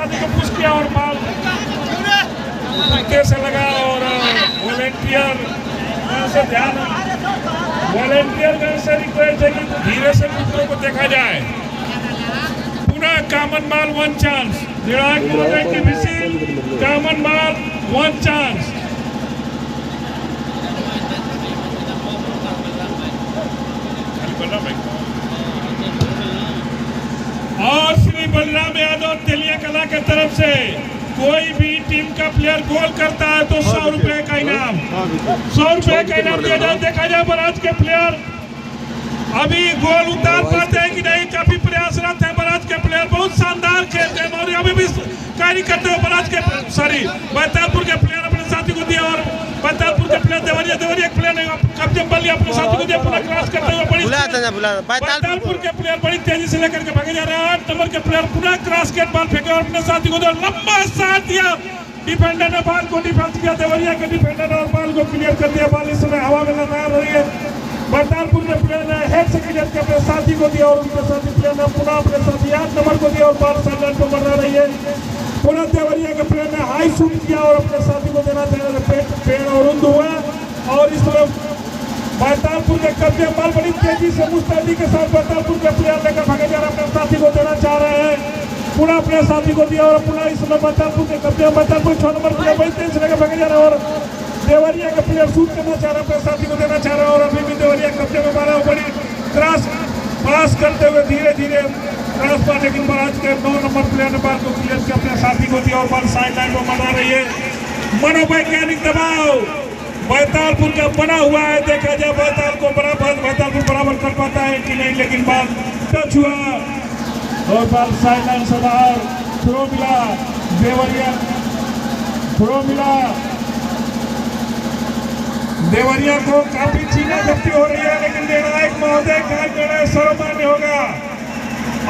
साथी को पुश किया और बॉल से लगा और वॉलेंटियर से ध्यान वॉलेंटियर से रिक्वेस्ट है कि धीरे से पुत्रों को देखा जाए। पुनः common ball 1 chance, common ball 1 chance. और श्री बलराम यादव तेलिया कला के तरफ से कोई भी टीम का प्लेयर गोल करता है तो 100 रुपए का इनाम, 100 रुपए का इनाम दिया जाए। देखा जाए बराज के प्लेयर अभी गोल उतार पाते हैं कि नहीं, काफी प्रयासरत है बराज के प्लेयर, बहुत शानदार खेलते हैं और अभी भी कार्य करते हुए बराज के बैतालपुर के प्लेयर अपने साथी को दिया और बैतालपुर के प्लेयर देवरिया के प्लेयर ने कब्जे बल्ली अपने साथी को दिया, पूरा क्रॉस करते हुए बैतालपुर के प्लेयर बड़ी तेजी से लेकर के भागे जा रहे हैं। 8 नंबर के प्लेयर पूरा क्रॉस के बॉल फेंके और अपने साथी को दिया, लंबा साथ दिया, डिफेंडर ने बॉल को डिफेंस किया, देवरिया के डिफेंडर ने और बॉल को क्लियर कर दिया। बॉल इस समय हवा में लहरा रही है। बैतालपुर के प्लेयर ने हेड से क्लियर किया अपने साथी को दिया और उनके साथी प्लेयर ने पुनः अपने साथी 8 नंबर को दिया और बॉल साइडलाइन पर बढ़ रही है। पुनः देवरिया के प्लेयर ने हाई शूट किया और अपने साथी को देना चाह रहे, पेड़ और रुंद हुआ और इस तरफ बैतालपुर के कब्जे बॉल बड़ी तेजी से मुस्तैदी के साथ बैतालपुर के प्लेयर लेकर भागे जा रहे, अपने साथी को देना चाह रहे हैं। पुनः अपने साथी को दिया और पुनः इस समय बैतालपुर के कब्जे बैतालपुर 6 नंबर प्लेयर बड़ी तेजी से लेकर भागे जा रहे हैं और देवरिया के प्लेयर शूट करना चाह रहे, अपने साथी को देना चाह रहे हैं और अभी भी देवरिया कब्जे में मारा बड़ी क्रॉस पास करते हुए धीरे धीरे क्रॉस पर, लेकिन महाराज के 9 नंबर प्लेयर ने बॉल को क्लियर किया, अपने साथी को दिया और बॉल साइड लाइन पर मना रही है। मनोवैज्ञानिक दबाव बैतालपुर का बना हुआ है, देखा जाए बैतालपुर बराबर कर पाता है कि नहीं, लेकिन बॉल टच हुआ और बॉल साइड लाइन से बाहर। थ्रो मिला देवरिया, थ्रो मिला देवरिया को, काफी छीना झपटी हो रही है लेकिन निर्णायक महोदय का निर्णय सर्वमान्य होगा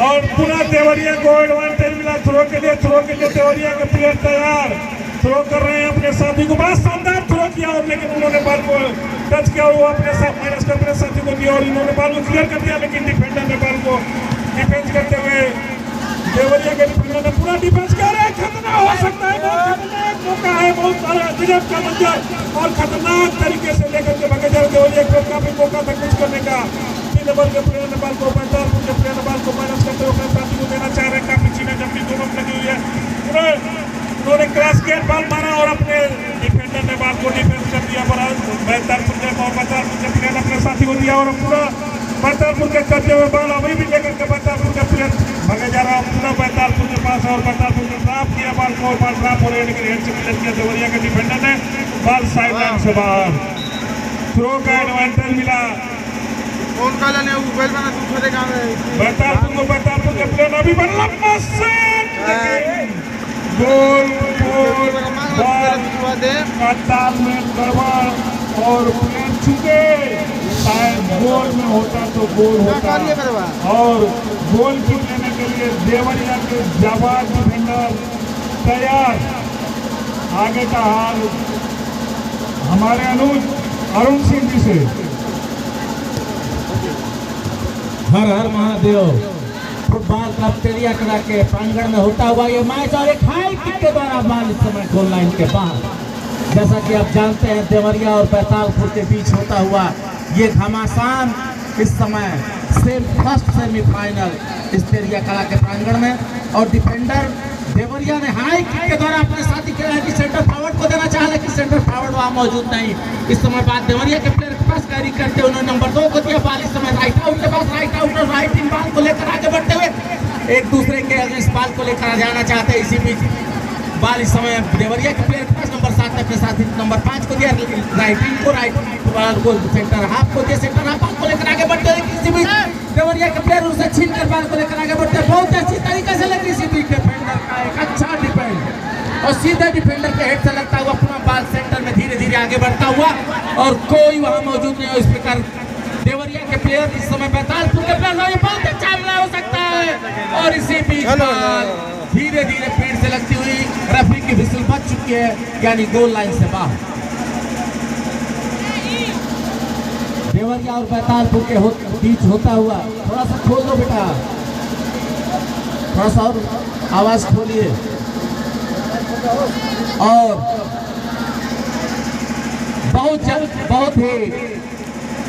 और पुनः देवरिया को एडवांटेज मिला। थ्रो के लिए देवरिया के प्लेयर तैयार, थ्रो कर रहे हैं अपने साथी को, बहुत शानदार थ्रो किया और लेकिन उन्होंने बॉल को टच किया और वो अपने साथ माइनस कर अपने साथी को दिया और इन्होंने बॉल को क्लियर कर दिया, लेकिन डिफेंडर ने बॉल को डिफेंस करते हुए देवरिया के डिफेंडर ने पूरा डिफेंस कर रहे हैं। खतरा हो सकता है, बहुत खतरनाक मौका है, बहुत गजब का मंजर और खतरनाक तरीके से लेकर के भागे जा रहे देवरिया को, काफी मौका था कुछ करने का। 3 नंबर के प्लेयर ने बॉल को बैतालपुर के प्लेयर ने बॉल को माइनस करते हुए अपने साथी को देना चाह रहे हैं, काफी छीना झपटी दोनों लगी हुई है। उन्होंने क्रॉस गेट बॉल मारा और अपने डिफेंडर ने बॉल को डिफेंस कर दिया। बैतालपुर के प्लेयर अपने साथी को दिया और पूरा बैतालपुर के कब्जे में बॉल अभी भी लेकर के बैतालपुर का प्लेयर भागे जा रहा है पूरा बैतालपुर के पास और बैतालपुर ने ड्रॉप किया बॉल को, बॉल ड्रॉप हो रही है लेकिन हेड से क्लियर किया देवरिया के डिफेंडर ने, बॉल साइड लाइन से बाहर। थ्रो का एडवांटेज मिला बैतालपुर के प्लेयर अभी लंबा शॉट, गोल ताल में गड़बड़ और प्लेयर चुके, शायद गोल में होता तो गोल होता और गोल की लेने के लिए देवरिया के जाबाज डिफेंडर तैयार। आगे का हाल हमारे अनुज अरुण सिंह जी से। हर हर महादेव। फुटबॉल क्लब तेलिया कला के प्रांगण में होता हुआ ये मैच और एक हाई किक के द्वारा बॉल इस समय गोल लाइन के पार। जैसा कि आप जानते हैं देवरिया और बैतालपुर के बीच होता हुआ ये घमासान इस समय फर्स्ट सेमीफाइनल इस तेलिया कला के प्रांगण में और डिफेंडर देवरिया ने हाई किक के द्वारा अपने साथी खिलाड़ी की सेंटर फॉरवर्ड को देना चाहा लेकिन सेंटर फॉरवर्ड वहां मौजूद नहीं। इस समय बाद देवरिया के प्लेयर के पास कैरी करते हुए उन्होंने नंबर 2 को दिया बॉल। इस समय राइट आउट के पास राइट आउट और राइट इन बॉल को लेकर आगे बढ़ते हुए एक दूसरे के अगेंस्ट बॉल को लेकर जाना चाहते हैं। इसी बीच बॉल इस समय देवरिया के प्लेयर के पास नंबर 7 ने अपने साथी नंबर 5 को दिया, राइट इन को राइट बॉल को सेंटर हाफ को दिया, सेंटर हाफ बॉल को लेकर आगे बढ़ते हैं। इसी बीच देवरिया के प्लेयर उसे छीन कर बॉल को लेकर आगे बढ़ते हैं। बहुत अच्छी तरीके से लगी इसी बीच डिफेंडर का एक अच्छा डिफेंड और सीधे डिफेंडर के हेड से लगता हुआ अपना बॉल सेंटर में धीरे धीरे आगे बढ़ता हुआ और कोई वहां मौजूद नहीं हो। इस प्रकार देवरिया के प्लेयर इस समय बैतालपुर के प्लेयर बहुत अच्छा हो सकता है और इसी बीच धीरे धीरे पेड़ से लगती हुई रेफरी की विसल बज चुकी है यानी गोल लाइन से बाहर। देवरिया और बैतालपुर के बीच होता हुआ थोड़ा सा खोल दो बेटा, थोड़ा सा और आवाज खोलिए। और बहुत ही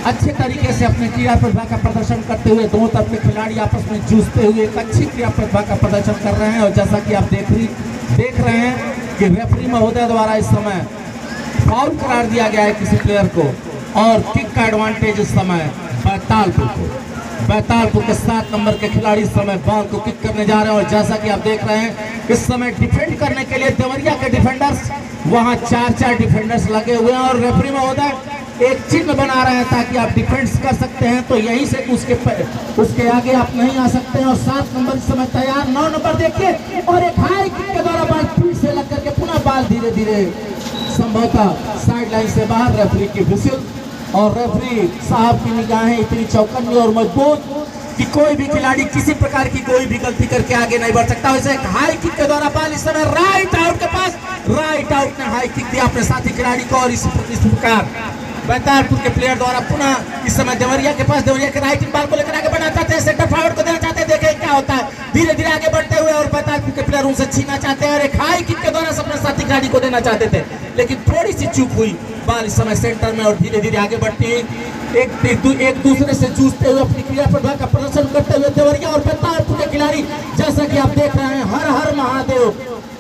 अच्छे तरीके से अपने क्रीड़ा प्रतिभा का प्रदर्शन करते हुए दोनों तरफ के खिलाड़ी आपस में जूझते हुए एक अच्छी क्रीड़ा प्रतिभा का प्रदर्शन कर रहे हैं। और जैसा कि आप देख रहे हैं कि रेफरी महोदय द्वारा इस समय फाउल करार दिया गया है किसी प्लेयर को और किक का एडवांटेज इस समय बैतालपुर के 7 नंबर के खिलाड़ी इस समय बॉल को किक करने जा रहे हैं। और जैसा कि आप देख रहे हैं इस समय डिफेंड करने के लिए देवरिया के डिफेंडर्स वहां 4 डिफेंडर्स लगे हुए हैं और रेफरी महोदय एक चिन्ह बना रहे हैं ताकि आप डिफेंस कर सकते हैं, तो यहीं से उसके आगे आप नहीं आ सकते हैं। और 7 नंबर इस समय तैयार, 9 नंबर देखिए और एक हाई किक के द्वारा बॉल फील्ड से लग करके पुनः बॉल धीरे धीरे संभवतः साइड लाइन से बाहर। रेफरी की विसिल और रेफरी साहब की निगाहें इतनी चौकन्नी और मजबूत कि कोई भी खिलाड़ी किसी प्रकार की कोई भी गलती करके आगे नहीं बढ़ सकता। वैसे एक हाई किक के द्वारा बॉल इस समय राइट आउट के पास, राइट आउट ने हाई किक दिया अपने साथी खिलाड़ी को और इस प्रकार बैतालपुर के प्लेयर द्वारा पुनः इस समय देवरिया के पास, देवरिया के राइट बॉल को लेकर आगे बढ़ना चाहते हैं, सेंटर फॉरवर्ड को देना चाहते हैं, देखें क्या होता है। धीरे धीरे आगे बढ़ते हुए और बैतालपुर के प्लेयर उनसे छीनना चाहते हैं और एक हाई किक के द्वारा अपने साथी खिलाड़ी को देना चाहते थे, लेकिन थोड़ी सी चूक हुई। बॉल इस समय सेंटर में और धीरे धीरे आगे बढ़ती है, एक दूसरे से जूझते हुए अपनी क्रीड़ा प्रतिभा का प्रदर्शन करते हुए देवरिया और बैतालपुर के खिलाड़ी। जैसा कि आप देख रहे हैं हर हर महादेव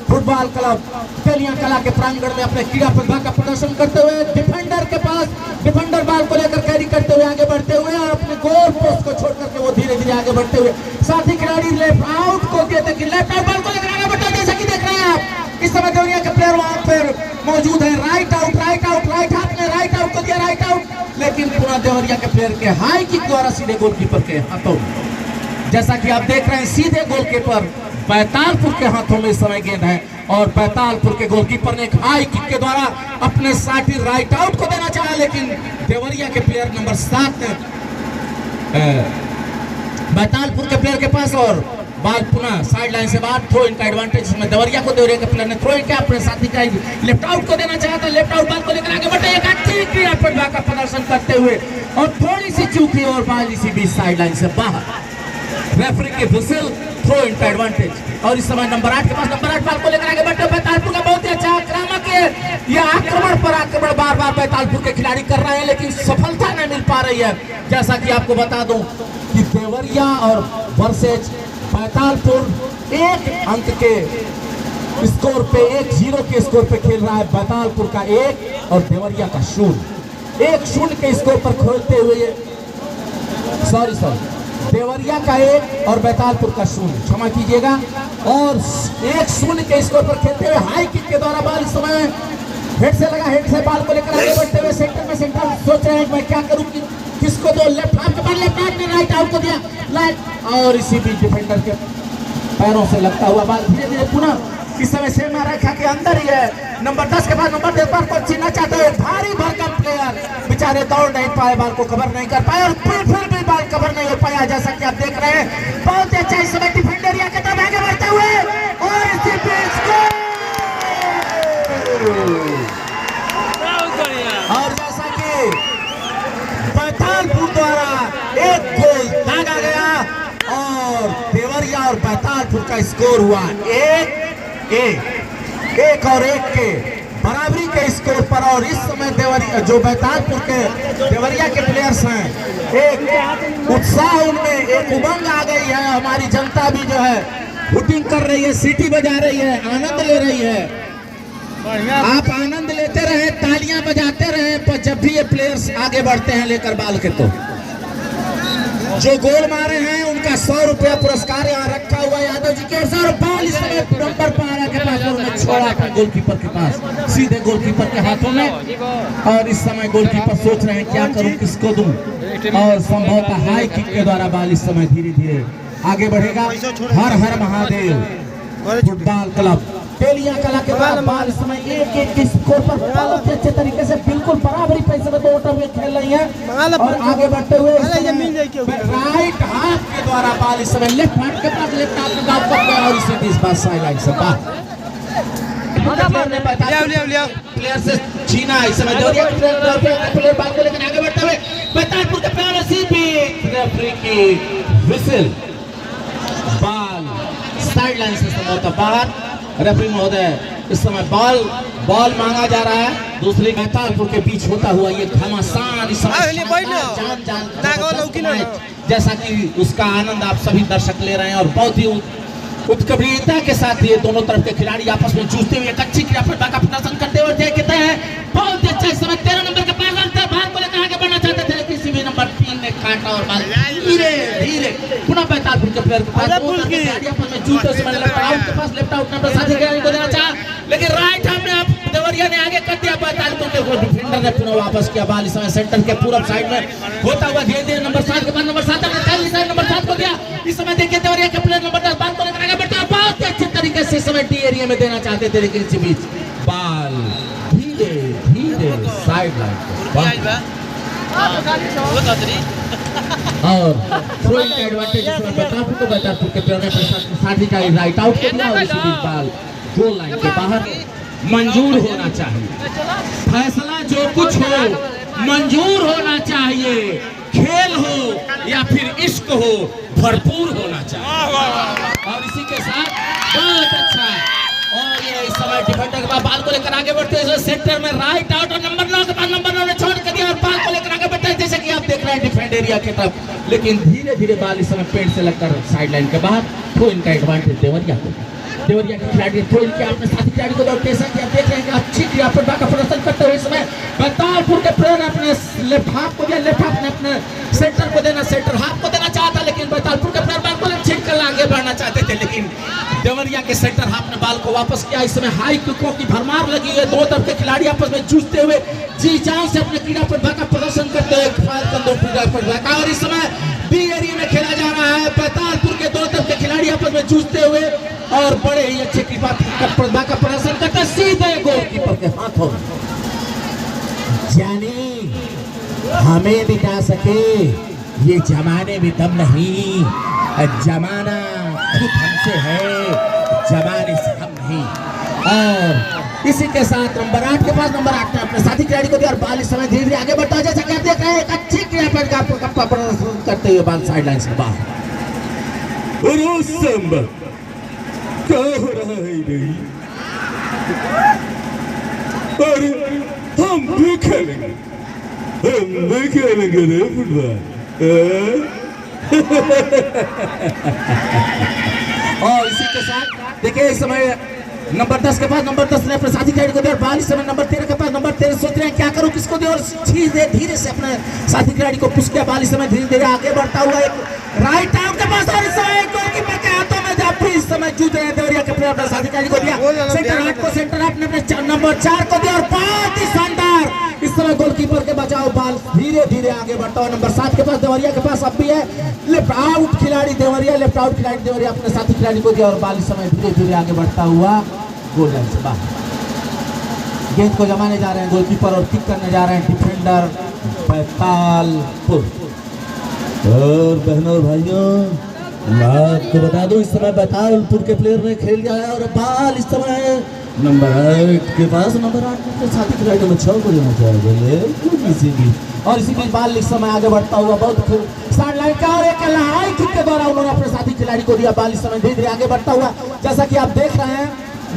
फुटबॉल क्लब तेलिया कला के प्रांगण में अपने क्रीड़ा प्रतिभा का प्रदर्शन करते हुए डिफेंडर के पास, डिफेंडर बॉल को लेकर कैरी करते हुए आगे बढ़ते हुए और अपने गोल पोस्ट को छोड़ करके वो धीरे धीरे आगे बढ़ते हुए साथी खिलाड़ी लेफ्ट आउट को कहते कि लेफ्ट आउट बॉल को लेकर आगे बढ़ते, जैसा कि देख रहे हैं आप इस समय देवरिया के प्लेयर वहां पर मौजूद है। राइट आउट हाथ में राइट आउट को दिया, राइट आउट, लेकिन पुनः देवरिया के प्लेयर के हाई किक द्वारा सीधे गोलकीपर के हाथों में। जैसा कि आप देख रहे हैं सीधे गोलकीपर बैतालपुर के हाथों में इस समय गेंद है और बैतालपुर के गोलकीपर ने एक हाई किक के द्वारा अपने साथी राइट आउट को देना चाहा, लेकिन देवरिया के प्लेयर नंबर 7 ने बैतालपुर के प्लेयर के पास और बॉल पुनः साइड लाइन से बाहर। थ्रो इन का एडवांटेज में देवरिया को, देवरिया के प्लेयर ने थ्रो इन किया, अपने साथी का लेफ्ट आउट को देना चाहता, लेफ्ट आउट बॉल को लेकर आगे बढ़े, एक अच्छी क्रीड़ा प्रतिभा का प्रदर्शन करते हुए और थोड़ी सी चूकी और बॉल इसी बीच साइड लाइन से बाहर। रेफरी की विसिल, थ्रो इन का एडवांटेज और इस समय नंबर 8 के पास, नंबर 8 बॉल को लेकर आगे बढ़ते हुए बैतालपुर का बहुत ही अच्छा आक्रामक है। यह आक्रमण पर आक्रमण बार बार बैतालपुर के खिलाड़ी कर रहे हैं, लेकिन सफलता नहीं मिल पा रही है। जैसा कि आपको बता दूं कि देवरिया और वर्सेज बैतालपुर 1 अंक के स्कोर पे, 1-0 के स्कोर पे खेल रहा है। बैतालपुर का 1 और देवरिया का 0, 1-0 के स्कोर पर खोलते हुए, सॉरी देवरिया का 1 और बैतालपुर का 0, क्षमा कीजिएगा, और 1-0 के स्कोर पर खेलते हुए हाई किक के द्वारा बॉल इस समय हेड से लगा, हेड से बॉल को लेकर आगे बढ़ते हुए सेंटर में, सेंटर सोच रहे हैं मैं क्या करूं, किसको दो, लेफ्ट हाथ के बाद लेफ्ट हाथ ने राइट आउट को दिया, और इसी बीच डिफेंडर के पैरों से लगता हुआ बॉल धीरे धीरे पुनः इस समय सीमा रेखा के अंदर ही है। नंबर 10 के बाद नंबर 10 पर को छीनना चाहते हुए भारी भरकम प्लेयर बेचारे दौड़ नहीं पाए, बॉल को कवर नहीं कर पाए और फिर भी बॉल कवर नहीं हो पाया। जैसा कि आप देख रहे हैं बहुत अच्छा इस समय डिफेंडर एरिया के तरफ आगे बढ़ते हुए और इसी बीच और जैसा कि बैतालपुर द्वारा एक गोल दागा गया और देवरिया और बैतालपुर का स्कोर हुआ 1 और 1 के बराबरी के स्कोर पर। और इस समय देवरिया जो बैतालपुर के देवरिया के प्लेयर्स हैं, एक उत्साह उनमें, एक उमंग आ गई है। हमारी जनता भी जो है हुटिंग कर रही है, सीटी बजा रही है, आनंद ले रही है। आप आनंद लेते रहे, तालियां बजाते रहे, पर जब भी ये प्लेयर्स आगे बढ़ते हैं लेकर बाल के, तो जो गोल मारे हैं उनका 100 रुपया पुरस्कार यहाँ रखा हुआ है यादव जी के। और 100 बॉल इस समय नंबर 12 के पास उन्होंने छोड़ा अपने गोलकीपर के पास, सीधे गोलकीपर के हाथों में। और इस समय गोलकीपर सोच रहे हैं क्या करूं, किसको दूं, और संभवतः हाई किक के द्वारा बॉल इस समय धीरे धीरे आगे बढ़ेगा। हर हर महादेव फुटबॉल क्लब तेलिया कला के बाद बॉल इस समय 1-1 के स्कोर पर बहुत अच्छे तरीके से बिल्कुल बराबरी पैसे में दो टीमें खेल रही हैं और आगे बढ़ते हुए राइट हाथ के द्वारा बॉल इस समय लेफ्ट हाथ के पास, लेफ्ट हाथ में दाव कर गया और इसी बीच बात साइड लाइन से बाहर प्लेयर से छीना। इस समय प्लेयर बॉल को लेकर आगे बढ़ते हुए बैतालपुर के प्लेयर इसी बीच रेफरी की विसिल, बॉल साइड लाइन से संभवतः बाहर। रेफरी महोदय इस समय बॉल मांगा जा रहा है। दूसरी बैतालपुर के बीच होता हुआ ये घमासान इस समय जान जैसा कि उसका आनंद आप सभी दर्शक ले रहे हैं और बहुत ही उत्कर्षता के साथ ये दोनों तरफ के खिलाड़ी आपस में जूझते हुए एक अच्छी क्रीड़ा प्रतिभा का प्रदर्शन करते हुए देखते हैं। बहुत अच्छा इस समय 13 नंबर का पास भाग को लेकर आगे बढ़ना चाहते थे, किसी भी नंबर 3 ने काटा और धीरे धीरे पुनः बैतालपुर के प्लेयर जूते समय लेफ्ट आउट नंबर साथी को देना चाहा, लेकिन राइट हैंड में आप देवरिया ने आगे कर दिया। बैतालपुर के डिफेंडर ने पुनः वापस किया बाल इस समय सेंटर के पूरब साइड में होता हुआ धीरे धीरे नंबर 7 के बाद नंबर 7 नंबर 7 को दिया। इस समय देखिए देवरिया के प्लेयर नंबर 10 बाल को लेकर आगे बढ़ते हैं, बहुत ही अच्छे तरीके से इस समय डी एरिया में देना चाहते थे, लेकिन इसी बीच बाल धीरे धीरे साइड लाइन और थ्रोइंग का एडवांटेज इसमें बैतालपुर के प्लेयर ने साथी का राइट आउट कर दिया और इसी बीच बाल गोल लाइन के बाहर मंजूर होना चाहिए। फैसला जो कुछ हो मंजूर होना चाहिए, खेल हो या फिर इश्क हो भरपूर होना चाहिए। और इसी के साथ बहुत अच्छा और ये इस समय डिफेंडर के बाद बाल को लेकर आगे बढ़ते हैं सेंटर में राइट आउट और नंबर 9 के बाद नंबर 9 ने छोड़ कर दिया और बाल को लेकर आगे बढ़ते हैं जैसे कि आप देख रहे हैं डिफेंड एरिया की तरफ, लेकिन धीरे धीरे बाल इस समय पेड़ से लगकर साइड लाइन के बाहर। तो इनका एडवांटेज देवरिया के खिलाड़ी थ्रो इनके अपने साथी खिलाड़ी को जैसा कि आप देख रहे हैं कि अच्छी क्रिया प्रतिभा का प्रदर्शन करते हुए इस समय बैतालपुर के प्लेयर अपने लेफ्ट हाफ को दिया, लेफ्ट हाफ ने अपने सेंटर को देना, सेंटर हाफ को देना चाहता, लेकिन बैतालपुर के प्लेयर बाल को छीन कर आगे बढ़ना चाहते थे, लेकिन देवरिया के सेंटर हाफ ने बाल को वापस किया। इस समय हाई किकों की भरमार लगी है, दो तरफ के खिलाड़ी आपस में जूझते हुए जी जान से अपने क्रीड़ा प्रतिभा का प्रदर्शन करते हुए और इस समय बी एरिया में खेला जा रहा है। बैतालपुर के दो तरफ के खिलाड़ी आपस में जूझते हुए और बड़े ही अच्छे प्रतिभा का प्रदर्शन करते सीधे गोलकीपर के हाथों जाने हमें मिटा सके ये जमाने में दम नहीं, जमाना खुद हमसे है, जमाने से हम नहीं। और इसी के साथ नंबर 8 के पास नंबर 8 ने अपने साथी खिलाड़ी को दिया और बाल इस समय धीरे धीरे आगे बढ़ता है जैसा कि आप देख रहे हैं, एक अच्छी क्रिया का प्रदर्शन करते हुए बाल साइड लाइन से बाहर। क्या हो रहा है नहीं? अरे हम भी खेलेंगे रे फुटबॉल। और इसी के साथ देखिए इस समय नंबर 10 के पास नंबर 10 ने अपने साथी खिलाड़ी को दिया, बाल इस समय नंबर 13 के पास नंबर 13 सोच रहे हैं क्या करूं किसको दे, और धीरे से अपने साथी खिलाड़ी को पुश किया, बाल इस समय धीरे धीरे आगे बढ़ता हुआ एक राइट आउट के पास और इस समय गोलकीपर के हाथों में जब इस समय जूझ रहे हैं देवरिया के प्लेयर अपने साथी खिलाड़ी को दिया, सेंटर हाफ ने अपने नंबर 4 को दिया और बहुत ही शानदार इस समय गोलकीपर के बचाव, बाल धीरे धीरे आगे बढ़ता हुआ नंबर 7 के पास देवरिया के पास अब भी है लेफ्ट आउट खिलाड़ी देवरिया, लेफ्ट आउट खिलाड़ी देवरिया अपने साथी खिलाड़ी को दिया और बाल इस समय धीरे धीरे आगे बढ़ता हुआ गोल लाइन से बाहर। गेंद को जमाने जा रहे हैं गोलकीपर और किक करने जा रहे हैं डिफेंडर बैतालपुर। और बहनों और भाइयों मैं आपको बता दूं इस समय बैतालपुर के प्लेयर ने खेल लिया है और बाल इस समय नंबर 8 के पास नंबर 8 के साथी खिलाड़ी में 6 को देना चाहिए और इसी बीच बाल इस समय आगे बढ़ता हुआ बहुत साइड लाइन का और एक हाई किक के द्वारा उन्होंने अपने साथी खिलाड़ी को दिया, बाल इस समय धीरे धीरे आगे बढ़ता हुआ जैसा कि आप देख रहे हैं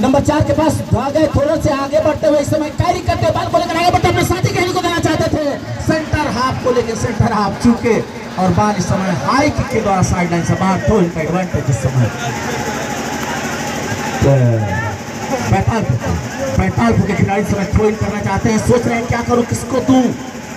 नंबर 4 के पास भागे थोड़ा से आगे बढ़ते हुए इस समय कैरी करते बाल को लेकर आगे बढ़ते अपने साथी खिलाड़ी को देना चाहते थे सेंटर हाफ को लेकर सेंटर हाफ चूके और बाल इस समय हाई किक के द्वारा साइड लाइन से बाहर थ्रो इनका एडवांटेज इस समय बैतालपुर के खिलाड़ी समय थ्रो इन करना चाहते हैं, सोच रहे हैं क्या करूं किसको दूं,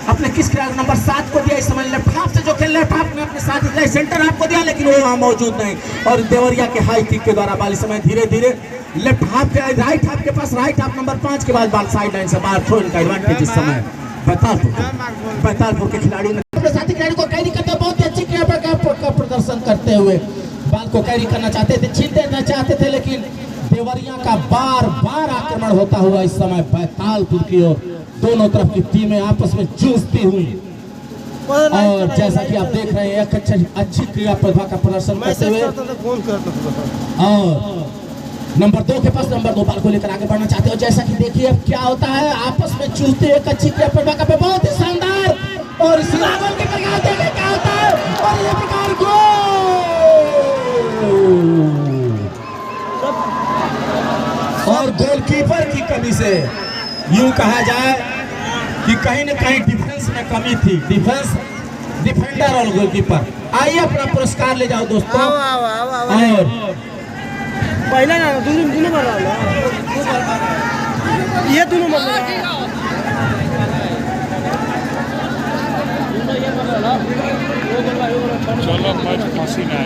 अपने किस खिलाड़ी नंबर 7 को दिया इस समय लेफ्ट हाफ से जो खेल लेफ्ट हाफ में अपने साथी खिलाड़ी सेंटर हाफ को दिया लेकिन वो वहां मौजूद नहीं और देवरिया के हाई किक के द्वारा बाल इस समय धीरे धीरे लेफ्ट हाफ के राइट हाफ के पास राइट हाफ नंबर 5 के बाद बाल साइड लाइन से बाहर थ्रो इनका एडवांटेज इस समय बैतालपुर के खिलाड़ी ने अपने साथी खिलाड़ी को कैरी करते बहुत ही अच्छी क्रिया का प्रदर्शन करते हुए बाल को कैरी करना चाहते थे, छीन देना चाहते थे, लेकिन देवरिया का बार बार आक्रमण होता हुआ इस समय बैतालपुर की ओर दोनों तरफ की टीमें आपस में जूझती हुई और जैसा कि आप देख रहे हैं एक अच्छी क्रिया प्रतिभा का प्रदर्शन करते हुए और नंबर 2 के पास नंबर 2 बाल को लेकर आगे बढ़ना चाहते हो जैसा कि देखिए अब क्या होता है आपस में जूझते एक अच्छी क्रिया प्रतिभा का बहुत ही शानदार और इसी गोल के प्रकार देखें क्या होता है और ये प्रकार गोल और गोलकीपर की कमी से यूं कहा जाए कि कहीं न कहीं डिफेंस में कमी थी। डिफेंडर और गोलकीपर। आइए अपना पुरस्कार ले जाओ दोस्तों। और पहला ना दोनों मार रहा ये दोनों मार चलो मैच फांसी ना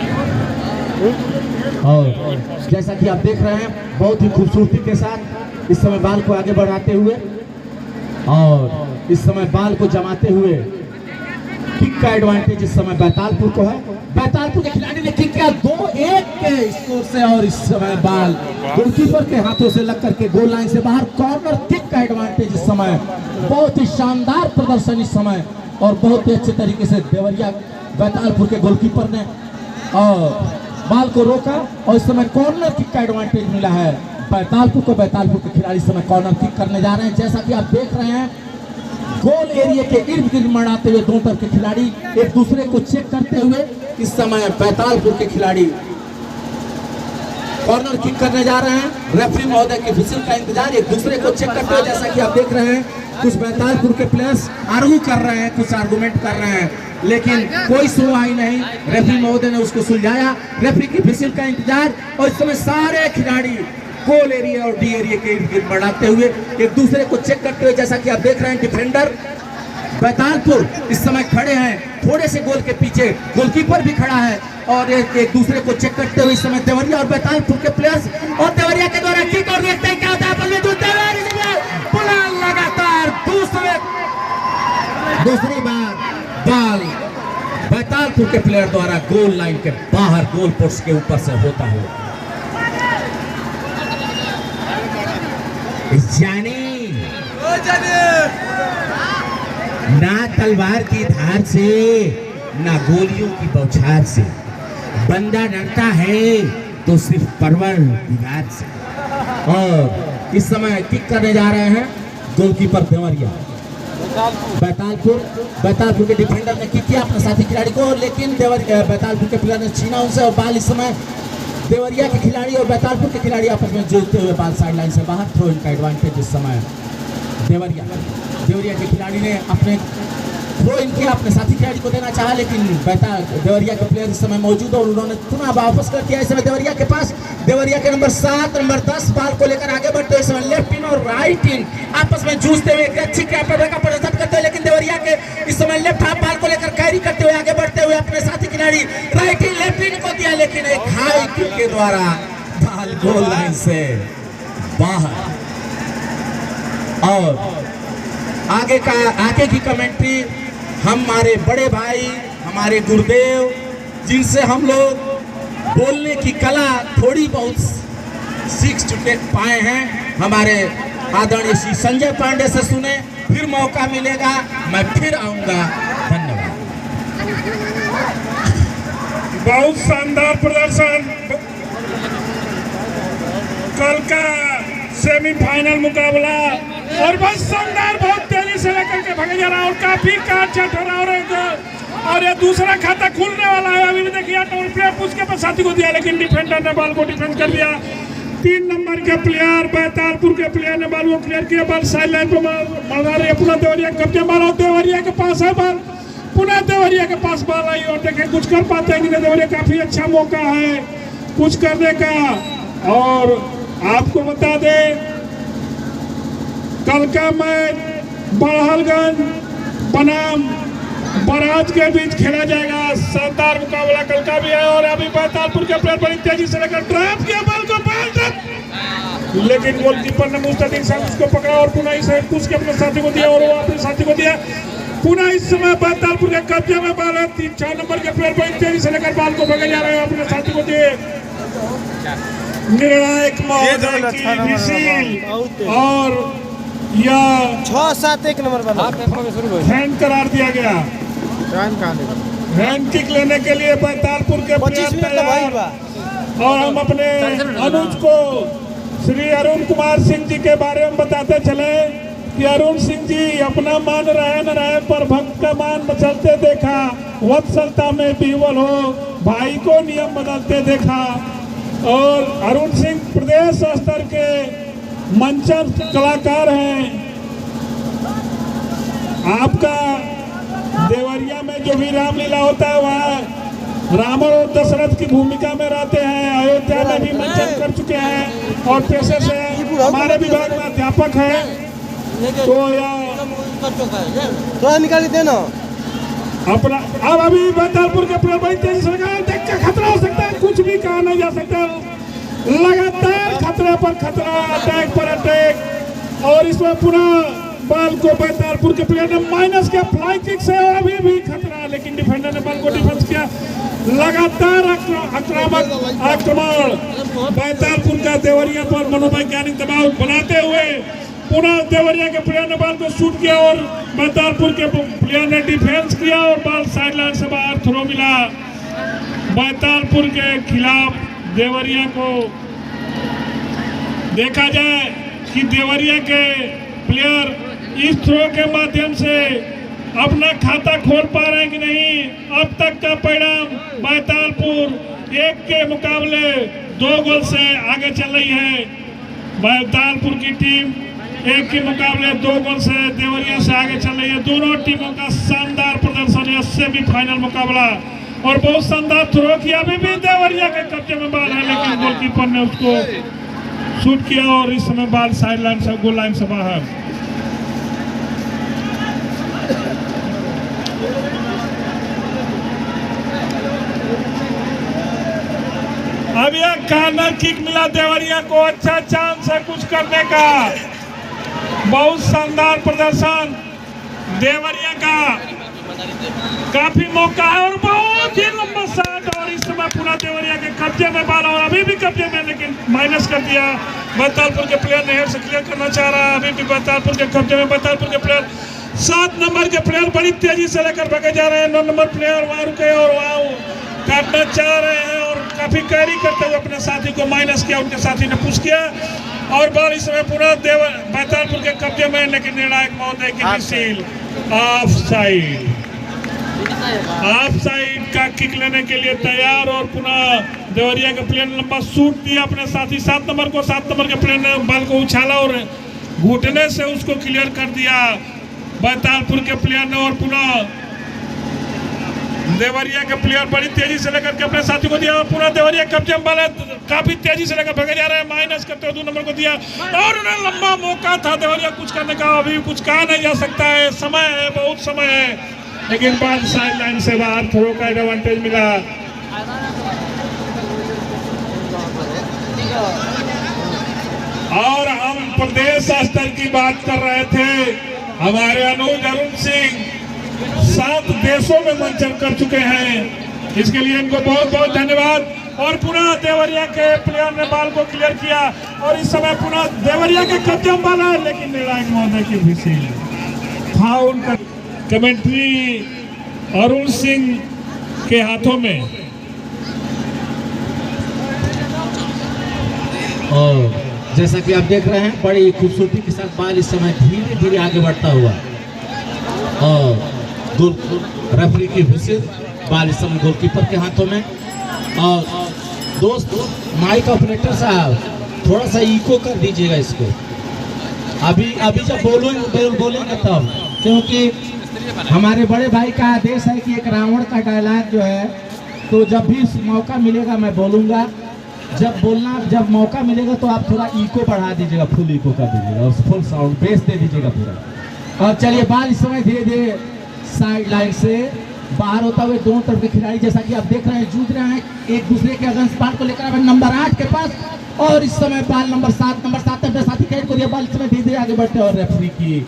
और जैसा कि आप देख रहे हैं बहुत ही खूबसूरती के साथ इस समय बाल को आगे बढ़ाते हुए और इस समय बाल को जमाते हुए किक का एडवांटेज इस समय बैतालपुर को है। बैतालपुर के खिलाड़ी ने किक किया 2-1 के स्कोर से और इस समय बाल गोलकीपर के हाथों से लग करके गोल लाइन से बाहर। कॉर्नर किक का एडवांटेज इस समय बहुत ही शानदार प्रदर्शन इस समय और बहुत ही अच्छे तरीके से देवरिया बैतालपुर के गोलकीपर ने और बाल को रोका और इस समय कॉर्नर किक का एडवांटेज मिला है बैतालपुर को। बैतालपुर के खिलाड़ी इस समय कॉर्नर किक करने जा रहे हैं। जैसा कि आप देख रहे हैं गोल एरिया के इर्द गिर्द मनाते हुए दोनों तरफ के खिलाड़ी एक दूसरे को चेक करते हुए इस समय बैतालपुर के खिलाड़ी कॉर्नर किक करने जा रहे हैं। रेफरी महोदय के विजिल का इंतजार एक दूसरे को चेक करते हुए जैसा कि आप देख रहे हैं कुछ बैतालपुर के प्लेयर्स आर्गू कर रहे हैं, कुछ आर्गुमेंट कर रहे हैं, लेकिन कोई सुनवाई नहीं। रेफरी महोदय ने उसको सुलझाया। रेफरी की विजिल का इंतजार और इस समय सारे खिलाड़ी गोल एरिया और डी एरिया के इर्द गिर्द बढ़ाते हुए एक दूसरे को चेक करते हुए जैसा कि आप देख रहे हैं डिफेंडर बैतालपुर इस समय खड़े हैं थोड़े से गोल के पीछे। गोलकीपर भी खड़ा है और एक दूसरे को चेक करते हुए इस समय देवरिया और बैतालपुर के प्लेयर्स और देवरिया के द्वारा किक और देखते हैं क्या होता है। लगातार दूसरी बार बाल बैतालपुर के प्लेयर द्वारा गोल लाइन के बाहर गोल पोस्ट के ऊपर से होता हुआ ना तलवार की धार से ना गोलियों की बौछार से बंदा डरता है तो सिर्फ परवर दीवार से। और इस समय किक करने जा रहे हैं गोलकीपर देवरिया। बैतालपुर के डिफेंडर ने किक किया अपने साथी खिलाड़ी को, लेकिन बैतालपुर के प्लेयर ने छीना उनसे और बाल इस समय देवरिया के खिलाड़ी और बैतालपुर के खिलाड़ी आपस में जूझते हुए बाल साइड लाइन से बाहर। थ्रो इन का एडवांटेज इस समय देवरिया के खिलाड़ी ने अपने थ्रो इन किया, अपने साथी खिलाड़ी को देना चाहा, लेकिन देवरिया के प्लेयर इस समय मौजूद और उन्होंने पुनः वापस कर दिया। इस समय देवरिया के पास देवरिया के नंबर 7 नंबर 10 बाल को लेकर आगे बढ़ते इस समय लेफ्ट इन और राइट इन आपस में जूझते हुए एक अच्छी कैप्टन का प्रदर्शन करते हुए, लेकिन देवरिया के इस समय लेफ्ट हाफ बाल को लेकर कैरी करते हुए आगे बढ़ते हुए अपने साथी खिलाड़ी राइट इन लेफ्ट इन को दिया, लेकिन एक हाई किक के द्वारा बाल गोल लाइन से बाहर। और आगे की कमेंट्री हमारे बड़े भाई हमारे गुरुदेव जिनसे हम लोग बोलने की कला थोड़ी बहुत सीख चुके पाए हैं, हमारे आदरणीय श्री संजय पांडे से सुने। फिर मौका मिलेगा मैं फिर आऊंगा। धन्यवाद। बहुत शानदार प्रदर्शन कल का सेमीफाइनल मुकाबला और बहुत शानदार बहुत तेजी से लेकर के भागे जा रहा है और काफी काट-छाट हो रहा और ये दूसरा खाता खुलने वाला है। अभी देखिए टोल प्लेयर उसके पास साथी को दिया, लेकिन डिफेंडर ने बॉल को डिफेंड कर दिया। 3 नंबर के प्लेयर बैतालपुर के प्लेयर ने बॉल को क्लियर किया। बॉल साइड लाइन पर मार रही है पुनः देवरिया कब्जे बॉल और देवरिया के पास है बॉल, पुनः देवरिया के पास बॉल आई और देखें कुछ कर पाते हैं कि नहीं। देवरिया काफी अच्छा मौका है कुछ करने का। और आपको बता दें कल का मैच बड़हलगंज बनाम बराज के बीच खेला जाएगा। शानदार मुकाबला कल का भी है और अभी बैतालपुर के प्लेयर बड़ी तेजी से लेकर ड्राइव किया बॉल को बाल तक, लेकिन गोलकीपर ने मुस्तकिल से उसको पकड़ा और पुनः इसे उसके अपने साथी को दिया और वो अपने साथी को दिया। पुनः इस समय बैतालपुर के कब्जे में बॉल है। 3-4 नंबर के प्लेयर बड़ी तेजी से लेकर बॉल को भगे जा रहे हैं, अपने साथी को दिए। निर्णायक और या 6-7-1 नंबर बना हैंड करार दिया गया। हैंड किक लेने के लिए बैतालपुर के प्लेयर तैयार और हम अपने अनुज को श्री अरुण कुमार सिंह जी के बारे में बताते चले कि अरुण सिंह जी अपना मान रहे न रहे पर भक्त का मान बचलते देखा, वत्सलता में विवल हो भाई को नियम बदलते देखा। और अरुण सिंह प्रदेश स्तर के मंचन कलाकार हैं। आपका देवरिया में जो भी रामलीला होता है वह रावण और दशरथ की भूमिका में रहते हैं। अयोध्या में भी मंचन कर चुके हैं और पेशे से हमारे विभाग में अध्यापक हैं। तो यह थोड़ा निकाल देना अपना अब अभी बैतालपुर के प्लेयर बड़ी तेजी से लगा, देख के खतरा हो सकता है, कुछ भी कहा नहीं जा सकता। लगातार खतरे पर खतरा, अटैक पर अटैक, और इसमें पुनः बॉल को बैतालपुर के प्लेयर ने माइनस किया फ्लाई किक से, और अभी भी खतरा, लेकिन डिफेंडर ने बॉल को डिफेंस किया। लगातार आक्रामक आक्रमण बैतालपुर का देवरिया पर मनोवैज्ञानिक दबाव बनाते हुए पुनः देवरिया के प्लेयर ने बॉल को शूट किया और बैतालपुर के प्लेयर ने डिफेंस किया और बॉल साइडलाइन से बाहर थ्रो मिला। बैतालपुर के खिलाफ देवरिया को देखा जाए कि देवरिया के प्लेयर इस थ्रो के माध्यम से अपना खाता खोल पा रहे हैं कि नहीं। अब तक का परिणाम बैतालपुर 1 के मुकाबले 2 गोल से आगे चल रही है। बैतालपुर की टीम 1 के मुकाबले 2 गोल से देवरिया से आगे चल रही है। दोनों टीमों का शानदार प्रदर्शन है। सेमीफाइनल मुकाबला और बहुत शानदार थ्रो किया, अभी भी देवरिया के कब्जे में बॉल है, लेकिन गोलकीपर ने उसको शूट किया और इस समय बॉल साइडलाइन से गोल लाइन से बाहर। अब यह कॉर्नर किक मिला देवरिया को, अच्छा चांस है कुछ करने का। बहुत शानदार प्रदर्शन देवरिया का, काफी मौका है और बहुत ही लंबा शॉट, और इस समय पूरा देवरिया के कब्जे में बॉल, और अभी भी कब्जे में, लेकिन माइनस कर दिया। बैतालपुर के प्लेयर ने हेड से क्लियर करना चाह रहा है, अभी भी बैतालपुर के कब्जे में। बैतालपुर के प्लेयर 7 नंबर के प्लेयर बड़ी तेजी से लेकर भागे जा रहे हैं। 9 नंबर प्लेयर वहां रुके और वहां काटना चाह रहे हैं और काफी कैरी करते हुए अपने साथी को माइनस किया, उनके साथी ने पुश किया और बॉल इस समय पूरा बैतालपुर के कब्जे में, लेकिन निर्णायक महोदय की मिसील ऑफ साइड का किक लेने के लिए तैयार, और पुनः देवरिया के प्लेयर ने लंबा शूट दिया अपने साथी 7 नंबर को। 7 नंबर के प्लेयर ने बॉल को उछाला और घुटने से उसको क्लियर कर दिया बैतालपुर के प्लेयर ने, और पुनः देवरिया के प्लेयर बड़ी तेजी से लेकर के अपने साथी को दिया और पूरा देवरिया कब्जे में है, काफी तेजी से लेकर भागे जा रहे हैं। माइनस करते हुए 2 नंबर को दिया और उन्हें लंबा मौका था देवरिया कुछ करने का, अभी कुछ कहा नहीं जा सकता है, समय है, बहुत समय है, लेकिन बाद साइड लाइन से बाहर थ्रो का एडवांटेज मिला। और हम प्रदेश स्तर की बात कर रहे थे, हमारे अनुज अरुण सिंह 7 देशों में मंचन कर चुके हैं, इसके लिए इनको बहुत बहुत धन्यवाद। और पुनः देवरिया के प्लेयर ने बॉल को क्लियर किया और इस समय पुनः देवरिया के कब्जे में बॉल है, लेकिन निर्णायक महोदय की विसील फाउल का कमेंट्री अरुण सिंह के हाथों में। और जैसा कि आप देख रहे हैं बड़ी खूबसूरती के साथ बॉल इस समय धीरे धीरे आगे बढ़ता हुआ, और रेफरी की विसिल, बॉल इस समय गोलकीपर के हाथों में। और दोस्त माइक ऑपरेटर साहब थोड़ा सा इको कर दीजिएगा इसको, अभी जब बोलेंगे तब, क्योंकि हमारे बड़े भाई का आदेश है कि एक रावण का डायलॉग जो है, तो जब भी मौका मिलेगा मैं बोलूँगा, जब मौका मिलेगा तो आप थोड़ा इको बढ़ा दीजिएगा, फुल इको कर दीजिएगा और फुल साउंड बेस दे दीजिएगा पूरा। और चलिए बॉल इस समय धीरे धीरे साइड लाइन से बाहर होता हुए दोनों तरफ के खिलाड़ी जैसा कि आप देख रहे हैं जूझ रहे हैं एक दूसरे के अगेंस्ट बॉल को लेकर नंबर 8 के पास, और इस समय बॉल नंबर 7 अपने साथी कैद को दिया, बॉल इस समय धीरे धीरे आगे बढ़ते और रेफरी की